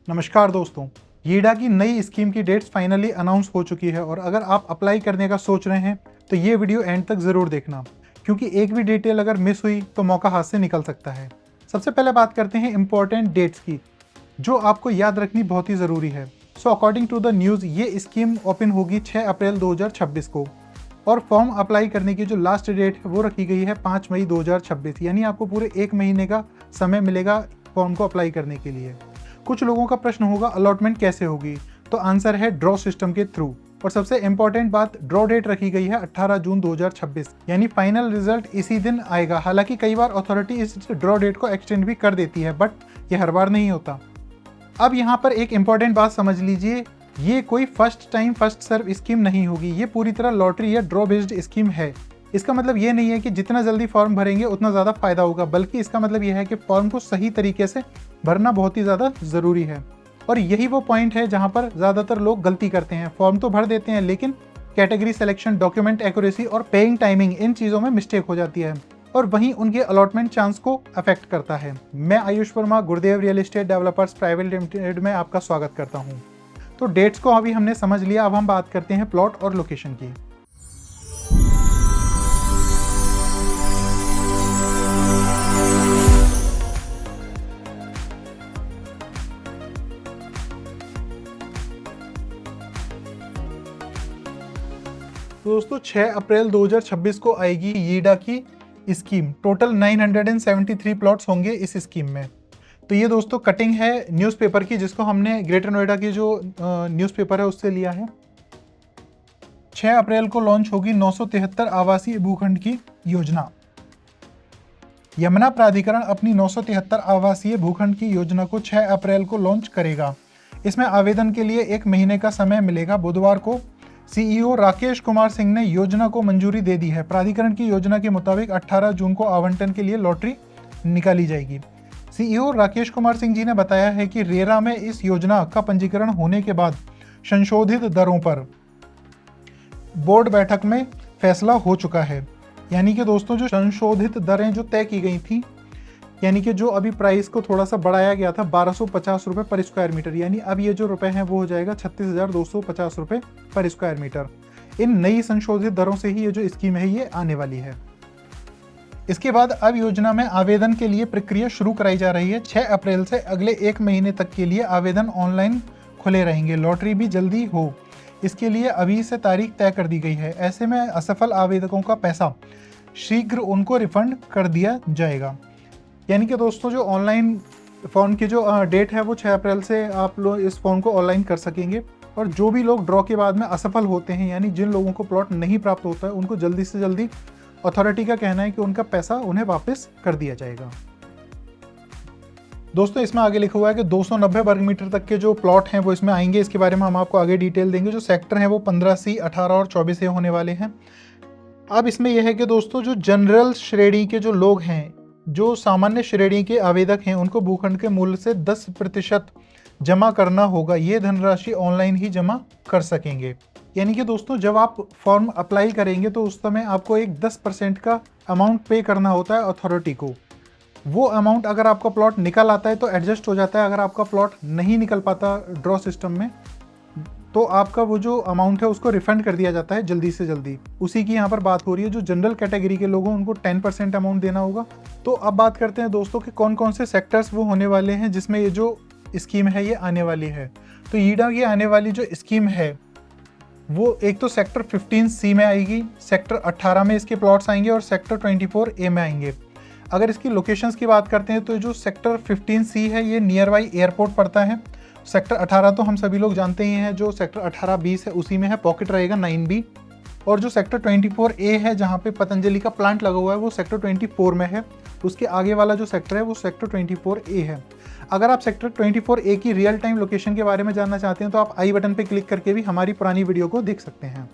नमस्कार दोस्तों, यीडा की नई स्कीम की डेट्स फाइनली अनाउंस हो चुकी है और अगर आप अप्लाई करने का सोच रहे हैं तो ये वीडियो एंड तक ज़रूर देखना, क्योंकि एक भी डिटेल अगर मिस हुई तो मौका हाथ से निकल सकता है। सबसे पहले बात करते हैं इंपॉर्टेंट डेट्स की, जो आपको याद रखनी बहुत ही ज़रूरी है। अकॉर्डिंग टू द न्यूज़ ये स्कीम ओपन होगी 6 अप्रैल 2026 को और फॉर्म अप्लाई करने की जो लास्ट डेट है वो रखी गई है 5 मई 2026, यानी आपको पूरे एक महीने का समय मिलेगा फॉर्म को अप्लाई करने के लिए। कुछ लोगों का प्रश्न होगा अलॉटमेंट कैसे होगी, तो आंसर है ड्रॉ सिस्टम के थ्रू। और सबसे इंपॉर्टेंट बात, ड्रॉ डेट रखी गई है 18 जून 2026, यानी फाइनल रिजल्ट इसी दिन आएगा। हालांकि कई बार अथॉरिटी इस ड्रॉ डेट को एक्सटेंड भी कर देती है, बट ये हर बार नहीं होता। अब यहाँ पर एक इंपॉर्टेंट बात समझ लीजिए, ये कोई first time first serve scheme नहीं होगी, ये पूरी तरह लॉटरी या ड्रॉ बेस्ड स्कीम है। इसका मतलब ये नहीं है कि जितना जल्दी फॉर्म भरेंगे उतना ज़्यादा फायदा होगा, बल्कि इसका मतलब यह है कि फॉर्म को सही तरीके से भरना बहुत ही ज़्यादा ज़रूरी है। और यही वो पॉइंट है जहाँ पर ज़्यादातर लोग गलती करते हैं। फॉर्म तो भर देते हैं, लेकिन कैटेगरी सिलेक्शन, डॉक्यूमेंट एक्यूरेसी और पेइंग टाइमिंग, इन चीज़ों में मिस्टेक हो जाती है और वहीं उनके अलॉटमेंट चांस को अफेक्ट करता है। मैं आयुष वर्मा, गुरुदेव real estate developers private limited में आपका स्वागत करता हूँ। तो डेट्स को अभी हमने समझ लिया, अब हम बात करते हैं प्लॉट और लोकेशन की। तो दोस्तों 6 अप्रैल 2026 को आएगी यीडा की स्कीम। टोटल 973 प्लॉट्स होंगे इस स्कीम में। तो ये दोस्तों कटिंग है न्यूज़पेपर की, जिसको हमने ग्रेटर नोएडा की जो न्यूज़पेपर है उससे लिया है। 6 अप्रैल को लॉन्च होगी 973 आवासीय भूखंड की योजना। यमुना प्राधिकरण अपनी 973 आवासीय भूखंड की योजना को 6 अप्रैल को लॉन्च करेगा। इसमें आवेदन के लिए 1 महीने का समय मिलेगा। बुधवार को सीईओ राकेश कुमार सिंह ने योजना को मंजूरी दे दी है। प्राधिकरण की योजना के मुताबिक 18 जून को आवंटन के लिए लॉटरी निकाली जाएगी। सीईओ राकेश कुमार सिंह जी ने बताया है कि रेरा में इस योजना का पंजीकरण होने के बाद संशोधित दरों पर बोर्ड बैठक में फैसला हो चुका है। यानी कि दोस्तों जो संशोधित दरें जो तय की गई थी, यानी कि जो अभी प्राइस को थोड़ा सा बढ़ाया गया था 1250 रुपये पर स्क्वायर मीटर, यानी अब ये जो रुपए हैं वो हो जाएगा 36,250 रुपये पर स्क्वायर मीटर। इन नई संशोधित दरों से ही ये जो स्कीम है ये आने वाली है। इसके बाद अब योजना में आवेदन के लिए प्रक्रिया शुरू कराई जा रही है। 6 अप्रैल से अगले 1 महीने तक के लिए आवेदन ऑनलाइन खुले रहेंगे। लॉटरी भी जल्दी हो, इसके लिए अभी से तारीख तय कर दी गई है। ऐसे में असफल आवेदकों का पैसा शीघ्र उनको रिफंड कर दिया जाएगा। यानी कि दोस्तों जो ऑनलाइन फॉर्म की जो डेट है वो 6 अप्रैल से आप लोग इस फॉर्म को ऑनलाइन कर सकेंगे। और जो भी लोग ड्रॉ के बाद में असफल होते हैं, यानी जिन लोगों को प्लॉट नहीं प्राप्त होता है, उनको जल्दी से जल्दी अथॉरिटी का कहना है कि उनका पैसा उन्हें वापस कर दिया जाएगा। दोस्तों इसमें आगे लिखा हुआ है कि 290 वर्ग मीटर तक के जो प्लॉट हैं वो इसमें आएंगे। इसके बारे में हम आपको आगे डिटेल देंगे। जो सेक्टर हैं वो 15C, 18 और 24A होने वाले हैं। अब इसमें यह है कि दोस्तों जो जनरल श्रेणी के जो लोग हैं, जो सामान्य श्रेणी के आवेदक हैं, उनको भूखंड के मूल्य से 10% जमा करना होगा। ये धनराशि ऑनलाइन ही जमा कर सकेंगे। यानी कि दोस्तों जब आप फॉर्म अप्लाई करेंगे तो उस समय आपको एक 10% का अमाउंट पे करना होता है अथॉरिटी को। वो अमाउंट अगर आपका प्लॉट निकल आता है तो एडजस्ट हो जाता है। अगर आपका प्लॉट नहीं निकल पाता ड्रॉ सिस्टम में, तो आपका वो जो अमाउंट है उसको रिफंड कर दिया जाता है जल्दी से जल्दी। उसी की यहाँ पर बात हो रही है। जो जनरल कैटेगरी के लोग हैं उनको 10% अमाउंट देना होगा। तो अब बात करते हैं दोस्तों कि कौन कौन से सेक्टर्स वो होने वाले हैं जिसमें ये जो स्कीम है ये आने वाली है। तो यीडा की आने वाली जो स्कीम है वो एक तो सेक्टर 15C में आएगी, सेक्टर 18 में इसके प्लॉट्स आएंगे और सेक्टर 24A में आएंगे। अगर इसकी लोकेशंस की बात करते हैं तो जो सेक्टर 15C है ये नियर बाई एयरपोर्ट पड़ता है। सेक्टर 18 तो हम सभी लोग जानते ही हैं, जो सेक्टर 18-20 है उसी में है, पॉकेट रहेगा 9B। और जो सेक्टर 24A है जहाँ पे पतंजलि का प्लांट लगा हुआ है वो सेक्टर 24 में है। उसके आगे वाला जो सेक्टर है वो सेक्टर 24A है। अगर आप सेक्टर 24A की रियल टाइम लोकेशन के बारे में जानना चाहते हैं तो आप आई बटन पे क्लिक करके भी हमारी पुरानी वीडियो को देख सकते हैं।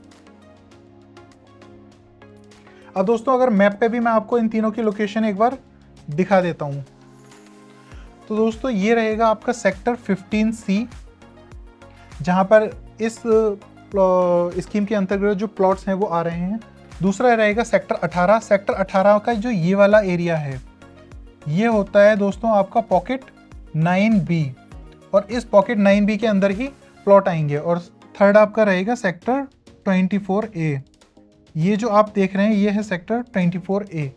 अब दोस्तों अगर मैप पे भी मैं आपको इन तीनों की लोकेशन एक बार दिखा देता हूँ, तो दोस्तों ये रहेगा आपका सेक्टर 15C, जहाँ पर इस स्कीम के अंतर्गत जो प्लॉट्स हैं वो आ रहे हैं। दूसरा रहेगा सेक्टर 18। सेक्टर 18 का जो ये वाला एरिया है ये होता है दोस्तों आपका पॉकेट 9B। और इस पॉकेट 9B के अंदर ही प्लॉट आएंगे। और थर्ड आपका रहेगा सेक्टर 24A। ये जो आप देख रहे हैं ये है सेक्टर 24A।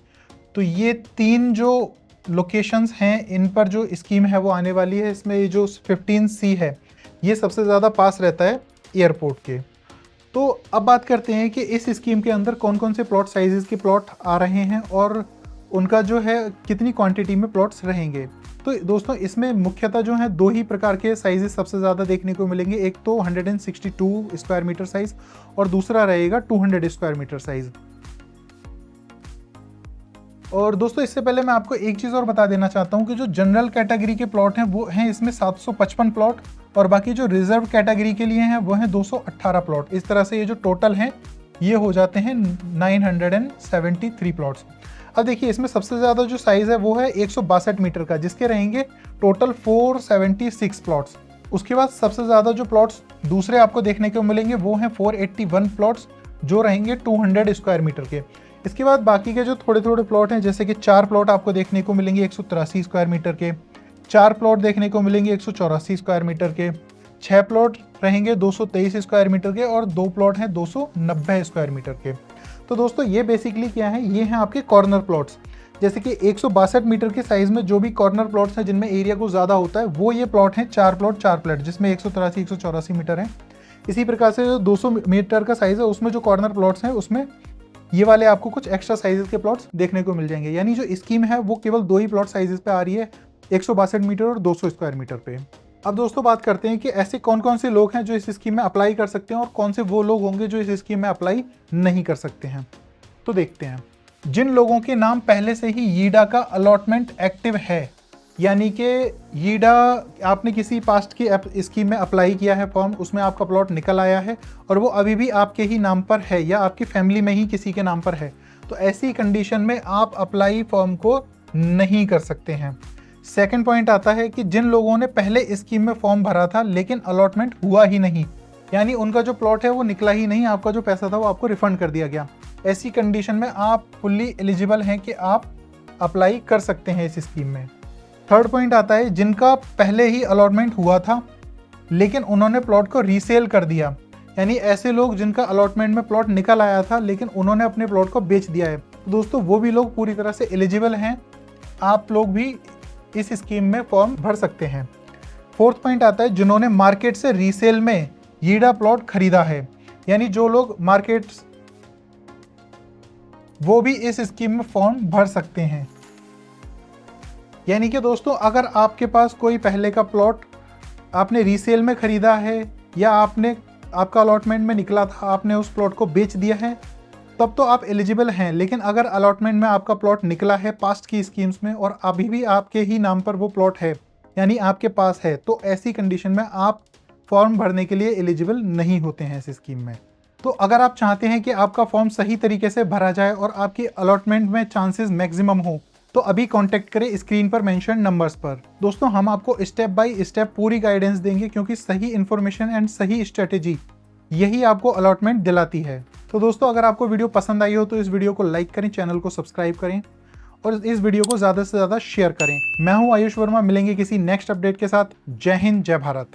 तो ये 3 जो लोकेशंस हैं इन पर जो स्कीम है वो आने वाली है। इसमें ये जो 15C है ये सबसे ज़्यादा पास रहता है एयरपोर्ट के। तो अब बात करते हैं कि इस स्कीम के अंदर कौन कौन से प्लॉट साइजेस के प्लॉट आ रहे हैं और उनका जो है कितनी क्वांटिटी में प्लॉट्स रहेंगे। तो दोस्तों इसमें मुख्यतः जो है 2 ही प्रकार के साइजेस सबसे ज़्यादा देखने को मिलेंगे। एक तो 162 स्क्वायर मीटर साइज और दूसरा रहेगा 200 स्क्वायर मीटर साइज। और दोस्तों इससे पहले मैं आपको एक चीज़ और बता देना चाहता हूँ कि जो जनरल कैटेगरी के प्लॉट हैं वो हैं इसमें 755 प्लॉट और बाकी जो रिजर्व कैटेगरी के लिए हैं वो हैं 218 प्लॉट। इस तरह से ये जो टोटल हैं ये हो जाते हैं 973 प्लॉट्स। अब देखिए इसमें सबसे ज़्यादा जो साइज़ है वो है 162 मीटर का, जिसके रहेंगे टोटल 476 प्लॉट्स। उसके बाद सबसे ज़्यादा जो प्लॉट्स दूसरे आपको देखने को मिलेंगे वो हैं 481 प्लॉट्स जो रहेंगे 200 स्क्वायर मीटर के। इसके बाद बाकी के जो थोड़े थोड़े प्लॉट हैं जैसे कि 4 प्लॉट आपको देखने को मिलेंगे 183 स्क्वायर मीटर के, 4 प्लॉट देखने को मिलेंगे 184 स्क्वायर मीटर के, 6 प्लॉट रहेंगे 223 स्क्वायर मीटर के और 2 प्लॉट हैं 290 स्क्वायर मीटर के। तो दोस्तों ये बेसिकली क्या है, ये हैं आपके कॉर्नर प्लॉट्स। जैसे कि 162 मीटर के साइज में जो भी कॉर्नर प्लॉट्स हैं जिनमें एरिया को ज़्यादा होता है वो ये प्लॉट हैं 4 प्लॉट जिसमें 184 मीटर हैं। इसी प्रकार से जो 200 मीटर का साइज़ है उसमें जो कॉर्नर प्लॉट्स हैं उसमें ये वाले आपको कुछ एक्स्ट्रा साइजेस के प्लॉट्स देखने को मिल जाएंगे। यानी जो स्कीम है वो केवल 2 ही प्लॉट साइजेस पे आ रही है, 162 मीटर और 200 स्क्वायर मीटर पे। अब दोस्तों बात करते हैं कि ऐसे कौन कौन से लोग हैं जो इस स्कीम में अप्लाई कर सकते हैं और कौन से वो लोग होंगे जो इस स्कीम में अप्लाई नहीं कर सकते हैं। तो देखते हैं। जिन लोगों के नाम पहले से ही यीडा का अलॉटमेंट एक्टिव है, यानी कि यीडा आपने किसी पास्ट की स्कीम में अप्लाई किया है फॉर्म, उसमें आपका प्लॉट निकल आया है और वो अभी भी आपके ही नाम पर है या आपकी फैमिली में ही किसी के नाम पर है, तो ऐसी कंडीशन में आप अप्लाई फॉर्म को नहीं कर सकते हैं। सेकंड पॉइंट आता है कि जिन लोगों ने पहले स्कीम में फॉर्म भरा था लेकिन अलॉटमेंट हुआ ही नहीं, यानी उनका जो प्लॉट है वो निकला ही नहीं, आपका जो पैसा था वो आपको रिफंड कर दिया गया, ऐसी कंडीशन में आप फुल्ली एलिजिबल हैं कि आप अप्लाई कर सकते हैं इस स्कीम में। थर्ड पॉइंट आता है जिनका पहले ही अलॉटमेंट हुआ था लेकिन उन्होंने प्लॉट को रीसेल कर दिया, यानी ऐसे लोग जिनका अलॉटमेंट में प्लॉट निकल आया था लेकिन उन्होंने अपने प्लॉट को बेच दिया है, तो दोस्तों वो भी लोग पूरी तरह से एलिजिबल हैं, आप लोग भी इस स्कीम में फॉर्म भर सकते हैं। फोर्थ पॉइंट आता है जिन्होंने मार्केट से रीसेल में यीडा प्लॉट खरीदा है, यानी जो लोग मार्केट वो भी इस स्कीम में फॉर्म भर सकते हैं। यानी कि दोस्तों अगर आपके पास कोई पहले का प्लॉट आपने रीसेल में ख़रीदा है या आपका अलॉटमेंट में निकला था, आपने उस प्लॉट को बेच दिया है, तब तो आप एलिजिबल हैं। लेकिन अगर अलॉटमेंट में आपका प्लॉट निकला है पास्ट की स्कीम्स में और अभी भी आपके ही नाम पर वो प्लॉट है यानी आपके पास है, तो ऐसी कंडीशन में आप फॉर्म भरने के लिए एलिजिबल नहीं होते हैं इस स्कीम में। तो अगर आप चाहते हैं कि आपका फॉर्म सही तरीके से भरा जाए और आपकी अलॉटमेंट में चांसेस मैक्सिमम हो, तो अभी कांटेक्ट करें स्क्रीन पर मेंशन नंबर्स पर। दोस्तों हम आपको स्टेप बाय स्टेप पूरी गाइडेंस देंगे क्योंकि सही इन्फॉर्मेशन एंड सही स्ट्रेटेजी यही आपको अलॉटमेंट दिलाती है। तो दोस्तों अगर आपको वीडियो पसंद आई हो तो इस वीडियो को लाइक करें, चैनल को सब्सक्राइब करें और इस वीडियो को ज़्यादा से ज़्यादा शेयर करें। मैं हूं आयुष वर्मा, मिलेंगे किसी नेक्स्ट अपडेट के साथ। जय हिंद, जय भारत।